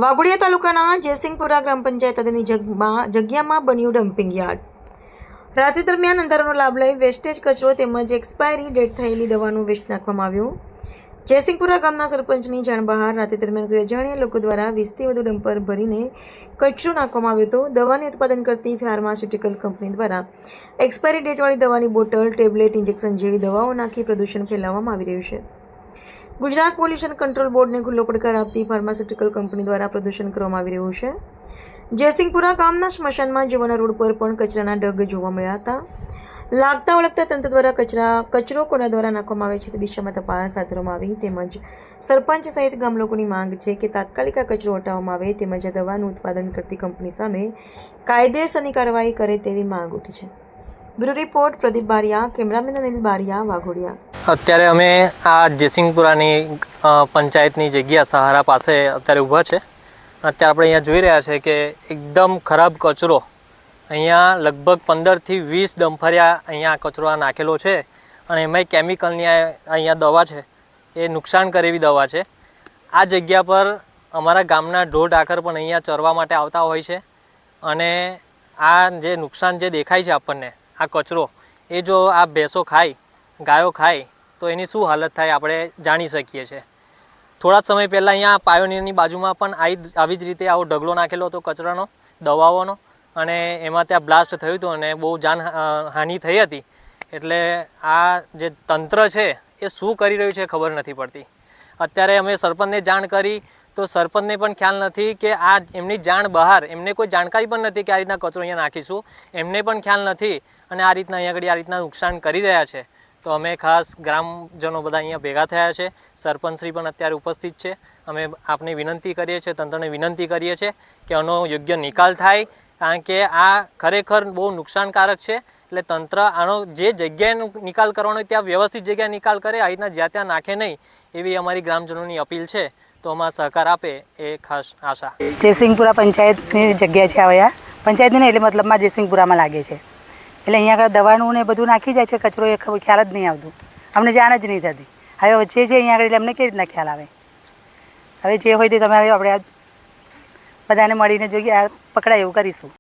વાઘોડિયા તાલુકાના જયસિંહપુરા ગ્રામ પંચાયત હદની જગ્યામાં બન્યું ડમ્પિંગ યાર્ડ। રાત્રિ દરમિયાન અંધારાનો લાભ લઈ વેસ્ટેજ કચરો તેમજ એક્સપાયરી ડેટ થયેલી દવાનું વેસ્ટ નાખવામાં આવ્યું। જયસિંહપુરા ગામના સરપંચની જાણ બહાર રાત્રિ દરમિયાન કોઈ અજાણ્યા લોકો દ્વારા 20થી વધુ ડમ્પર ભરીને કચરો નાખવામાં આવ્યો હતો। દવાની ઉત્પાદન કરતી ફાર્માસ્યુટિકલ કંપની દ્વારા એક્સપાયરી ડેટવાળી દવાની બોટલ, ટેબ્લેટ, ઇન્જેક્શન જેવી દવાઓ નાખી પ્રદૂષણ ફેલાવવામાં આવી રહ્યું છે। ગુજરાત પોલ્યુશન કંટ્રોલ બોર્ડને ખુલ્લો પડકાર આપતી ફાર્માસ્યુટિકલ કંપની દ્વારા પ્રદૂષણ કરવામાં આવી રહ્યું છે। જયસિંહપુરા ગામના સ્મશાનમાં જવાના રોડ પર પણ કચરાના ઢગ જોવા મળ્યા હતા। લાગતા વળગતા તંત્ર દ્વારા કચરો કોના દ્વારા નાખવામાં આવે છે તે દિશામાં તપાસ હાથ ધરવામાં આવી। તેમજ સરપંચ સહિત ગામ લોકોની માંગ છે કે તાત્કાલિક આ કચરો હટાવવામાં આવે તેમજ આ દવાનું ઉત્પાદન કરતી કંપની સામે કાયદેસરની કાર્યવાહી કરે તેવી માંગ ઉઠી છે। Bureau report Pradeep Bariya, cameraman Anil Bariya, Waghodia. અત્યારે અમે આ જયસિંહપુરાની પંચાયતની જગ્યા સહારા પાસે અત્યારે ઊભા છે। અત્યારે આપણે અહીંયા જોઈ રહ્યા છે કે એકદમ ખરાબ કચરો અહીંયા લગભગ 15થી 20 ડમ્ફરિયા અહીંયા કચરો નાખેલો છે અને એમાંય કેમિકલની અહીંયા દવા છે, એ નુકસાન કરે એવી દવા છે। આ જગ્યા પર અમારા ગામના ઢોર ઢાંખર પણ અહીંયા ચરવા માટે આવતા હોય છે અને આ જે નુકસાન જે દેખાય છે આપણને, આ કચરો એ જો આ ભેંસો ખાય, ગાયો ખાય તો એની શું હાલત થાય આપણે જાણી શકીએ છીએ। થોડા સમય પહેલાં અહીંયા પાયોનિયરની બાજુમાં પણ આવી જ રીતે આવો ઢગલો નાખેલો હતો કચરાનો, દવાઓનો, અને એમાં ત્યાં બ્લાસ્ટ થયું હતું અને બહુ જાનહાનિ થઈ હતી। એટલે આ જે તંત્ર છે એ શું કરી રહ્યું છે ખબર નથી પડતી। અત્યારે અમે સરપંચને જાણ કરી તો સરપંચને પણ ખ્યાલ નથી કે આ એમની જાણ બહાર, એમને કોઈ જાણકારી પણ નથી કે આ રીતના કચરો અહીંયા નાખીશું, એમને પણ ખ્યાલ નથી અને આ રીતના અહીંયા આગળ આ રીતના નુકસાન કરી રહ્યા છે। તો અમે ખાસ ગ્રામજનો બધા અહીંયા ભેગા થયા છે, સરપંચશ્રી પણ અત્યારે ઉપસ્થિત છે। અમે આપને વિનંતી કરીએ છીએ, તંત્રને વિનંતી કરીએ છીએ કે આનો યોગ્ય નિકાલ થાય, કારણ કે આ ખરેખર બહુ નુકસાનકારક છે। એટલે તંત્ર આનો જે જગ્યાએ નિકાલ કરવાનો ત્યાં વ્યવસ્થિત જગ્યાએ નિકાલ કરે, આ રીતના જ્યાં ત્યાં નાખે નહીં, એવી અમારી ગ્રામજનોની અપીલ છે। તો આમાં સહકાર આપે એ ખાસ આશા। જયસિંહપુરા પંચાયતની જગ્યા છે આવ્યા, પંચાયતની નહીં એટલે મતલબમાં જયસિંહપુરામાં લાગે છે। એટલે અહીંયા આગળ દવાનું ને બધું નાખી જાય છે કચરો, એ ખ્યાલ જ નહીં આવતું, અમને જાણ જ નહીં થતી। હવે વચ્ચે છે અહીંયા આગળ એટલે અમને કેવી રીતના ખ્યાલ આવે? હવે જે હોય તે તમારે આપણે બધાને મળીને જોઈએ, આ પકડાય એવું કરીશું।